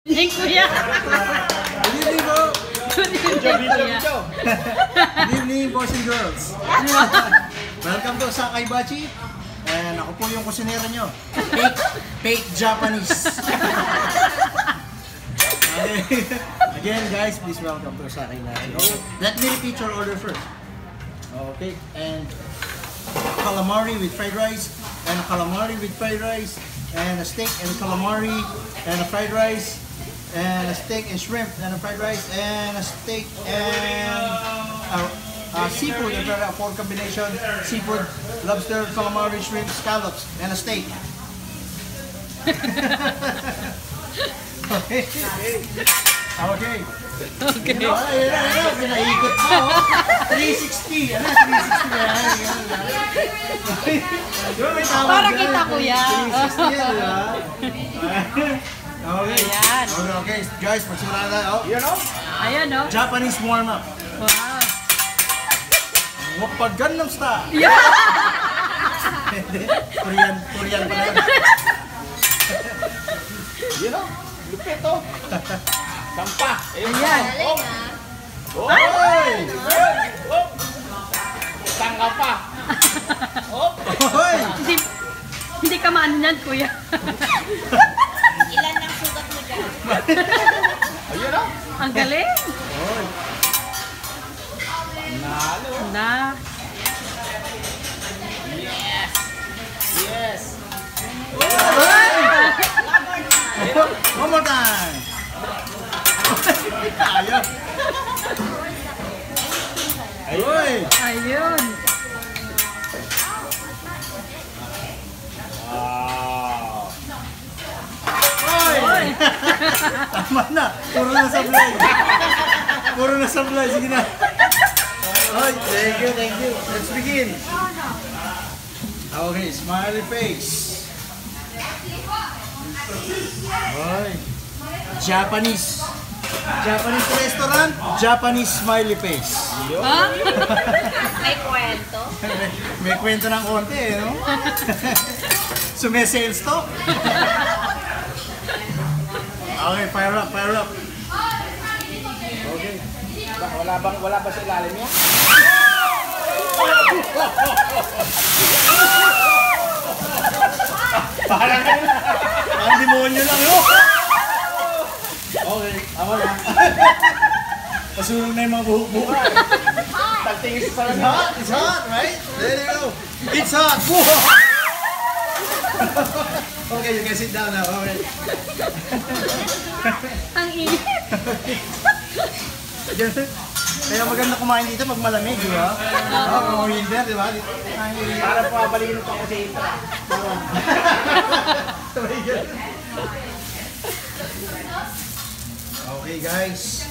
Good Kuya. Good evening po. Good evening Kuya. Good evening boys and girls. Welcome to Sakay Bachi. And ako po yung kusinero nyo. Fake Japanese. Okay. Again guys, please welcome to Sakay Bachi. Let me repeat your order first. Okay, and calamari with fried rice, and a calamari with fried rice, and a steak and calamari, and a fried rice, and a steak and shrimp, and a fried rice, and a steak and seafood, and a pork combination, seafood, lobster, calamari, shrimp, scallops, and a steak. Okay. Okay. Okay. Ayun, pinaikot mo. 360. Ano? 360 ba yan? Para kita Kuya. 360 yan, diba? Okay. Ayan. Okay, guys, magsimula na tayo. Yun o? Ayan o. Japanese warm-up. Wow. Wapag Gangnam Style. Yeah. Korean pala yun. Yun o? Lupit o. Sampa. Ayan. Oy! Tangga pa. Oy! Hindi ka maano yan Kuya. Ilan ang sugat mo dyan? Ayun o. Ang galing. Oy! Nalo. Na. Yes. Yes. One more time! Ayun! Oy! Ayun. Wow. Oy! Tama na! Puro na sablay! Puro na sablay! Sige na! Oy! Thank you, thank you! Let's begin! Okay, smiley face! Oy! Japanese! Japanese restaurant, Japanese smiley face. Ha? May kwento? May kwento ng konti eh, no? Sume-sales to. Okay, fire up, fire up. Okay. Wala ba sa ilalim niya? Parang demonyo lang, no? Okay, ako na. Pasunod na yung mga buhok-buhok. Tagtingin sa It's hot, it's hot, right? There you go. It's hot. Okay, you can sit down now. Okay. Ang init. Kaya maganda kumain dito pag malamig, di ba? Oo, winter, di ba? Para pabalino pa ko sa ito. Okay, guys.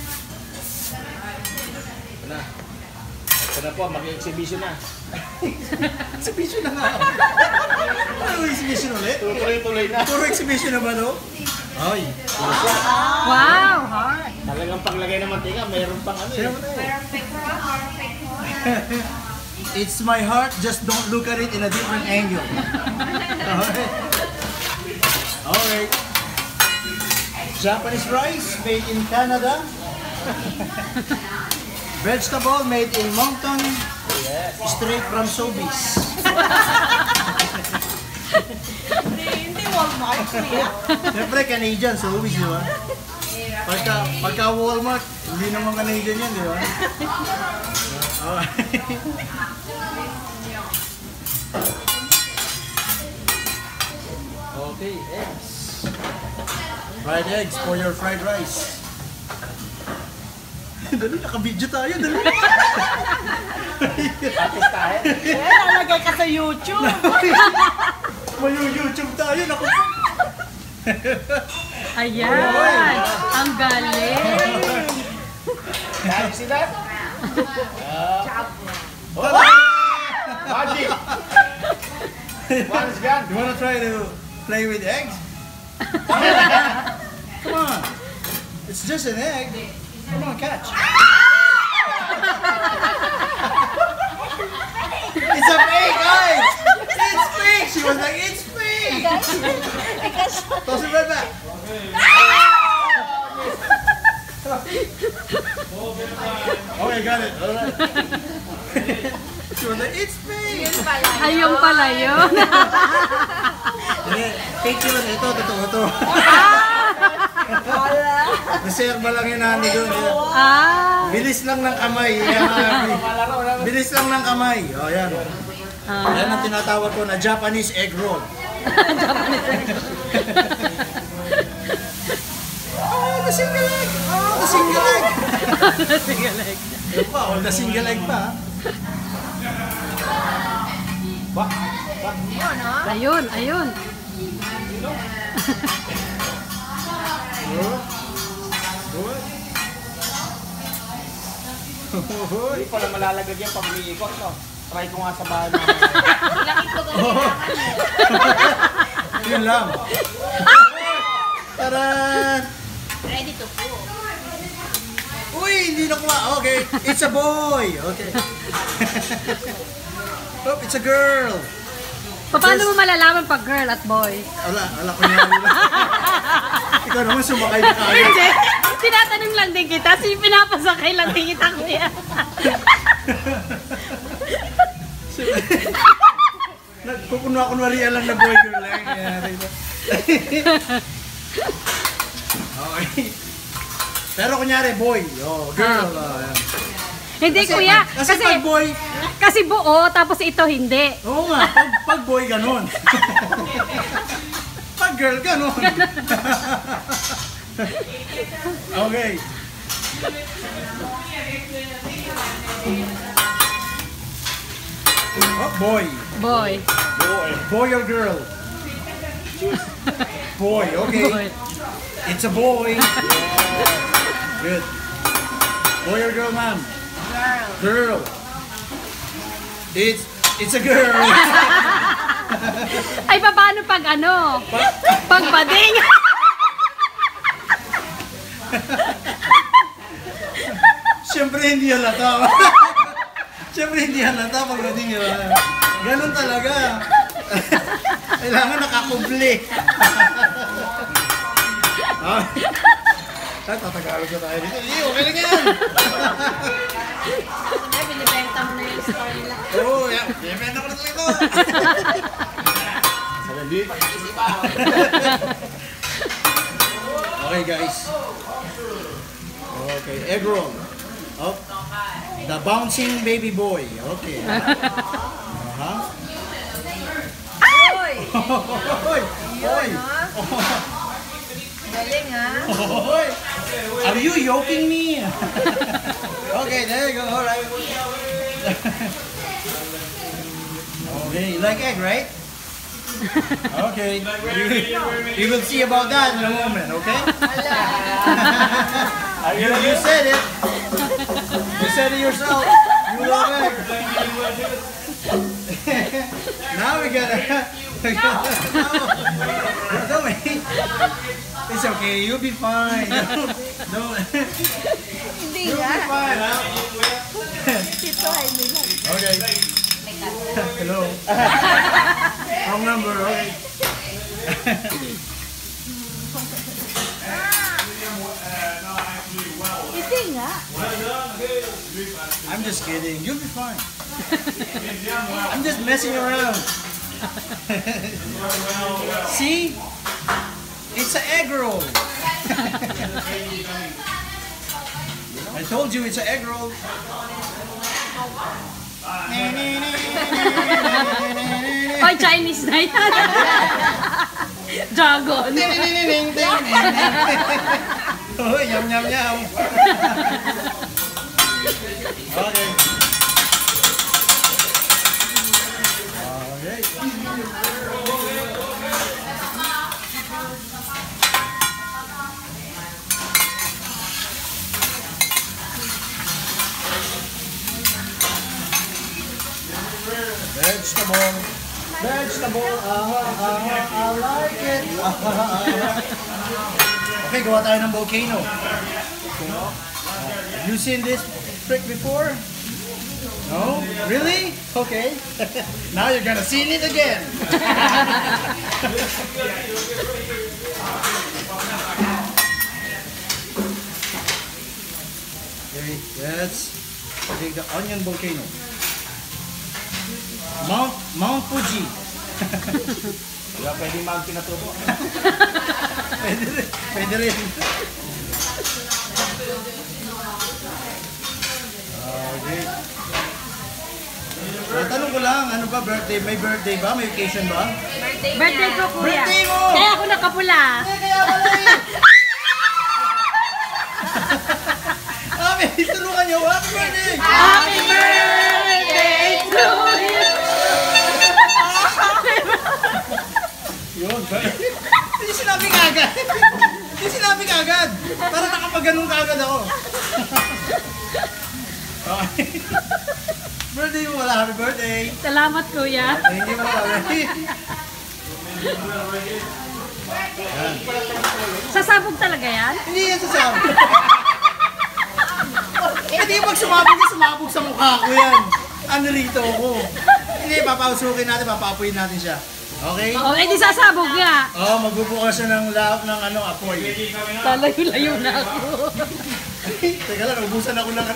Ito na po, mag-exhibition na. Exhibition na nga. Ano exhibition ulit? Tuloy-tuloy na. Puro exhibition na ba, no? Ay. Wow. Hard. Talagang paglagay ng mantika, mayroon pang ano eh. Perfect pa, perfect pa. It's my heart, just don't look at it in a different angle. Okay. Alright. Japanese rice made in Canada. Vegetable made in Moncton. Straight from Sobeys. Hindi Walmart, Kuya. Siyempre Canadian Sobeys, di ba? Pagka Walmart, hindi naman Canadian yan, di ba? Okay, eggs. Fried eggs for your fried rice. Dali, naka-video tayo, dali. Artist tayo. Kaya nalagay ka sa YouTube. May YouTube tayo, naku. Ayan. Ang galing. Can you see that? Magic! One is gone. You wanna try to play with eggs? Come on. It's just an egg. Come on, catch. It's a fake, guys! It's fake! She was like, it's fake! Toss it right back. Okay, got it. Alright. So, it's me! Yun pala. Ayun pala yun. Hindi, fake yun. Ito, totoo to. Reserva lang yun namin doon. Ah. Bilis lang ng kamay. Bilis lang ng kamay. O, yan. Yan ang tinatawag ko na Japanese egg roll. Oh, the single leg! Oh, the single leg! Sige, like. Yung pa, oh, the single leg pa. Yun, no? Ayun, ayun. Good. Good. Hindi ko na malalagag yan pag umiikot, no? Try ko nga sa bahay mo. Ilang itlog ang kailangan. Yun lang. Taran! Ready to cook. Uy, hindi nakuha. Okay, it's a boy. Okay. Oh, it's a girl. Paano mo malalaman pag girl at boy? Wala ko niya. Ikaw naman sumakay na kaya. Hindi. Tinatanong lang din kita. Pinapasakay lang din kita, kuya. Nagkukunwa-kunwarian lang na boy girl lang. Okay. Pero kunyari boy, oh, girl. Yan. Hindi, kuya. Kasi pag boy, Kasi buo, tapos ito hindi. oo nga, pag boy ganun. Pag girl ganun. Okay. Oh, boy. Boy. Boy or girl? Boy, okay. Boy. It's a boy. Good. Boy or girl, ma'am? Girl. It's a girl. Ay, paano pag ano? Pag bading? Siyempre hindi halata. Siyempre hindi halata pag hindi halata. Ganun talaga. Kailangan nakakubli. Tatagalog na tayo dito. Okay lang yan. Kasi binibenta mo na yung store nila. Oo, yan. Binibenta ko na ito. Okay guys. Okay, egg roll. Oh, the bouncing baby boy. Okay. Uy! Hoy! Hoy! Galing, ha? Hoy! Are you yoking me? Okay, there you go. All right. Okay, you like egg, right? Okay. You will see about that in a moment, okay? You said it. You said it yourself. You love egg. Now we gotta. Don't wait. It's okay. You'll be fine. Don't. Hindi You'll nga. be fine. Huh? Ito ay nila. Okay. Hello. Wrong number. Okay. Hindi nga. I'm just kidding. You'll be fine. I'm just messing around. See? It's an egg roll. I told you it's an egg roll. Oy, Chinese night. Dragon. Oh, yum yum yum. Okay. Okay. Vegetable. Vegetable. I like it. Okay, gawa tayo ng volcano. Have you seen this trick before? No? Really? Okay. Now you're gonna see it again. Okay, that's The onion volcano. Mount Fuji. Wala pwede mag-pinatubo. Pwede rin. Okay. Tanong ko lang, ano ba birthday? May birthday ba? May occasion ba? Birthday ko, kuya. Birthday mo! Kaya ako nakapula. Kaya pala eh! May tulungan niyo. Happy birthday! Happy birthday to you! Yun. Hindi sinabi kagad. Hindi sinabi kagad. Para nakapag-ganun kagad ako. Okay. Birthday mo wala. Happy birthday. Salamat, kuya. Thank you mo. Sasabog talaga yan? Hindi yan sasabi. Hindi pag sumabog sa mukha ko yan. Ano rito ako. Hindi, papausukin natin, papaapuyin natin siya. Okay? Oo, eh di sasabog nga. Oo, magbubukas siya ng apoy. Lalayo-layo na ako. Teka lang, ubusan ako ng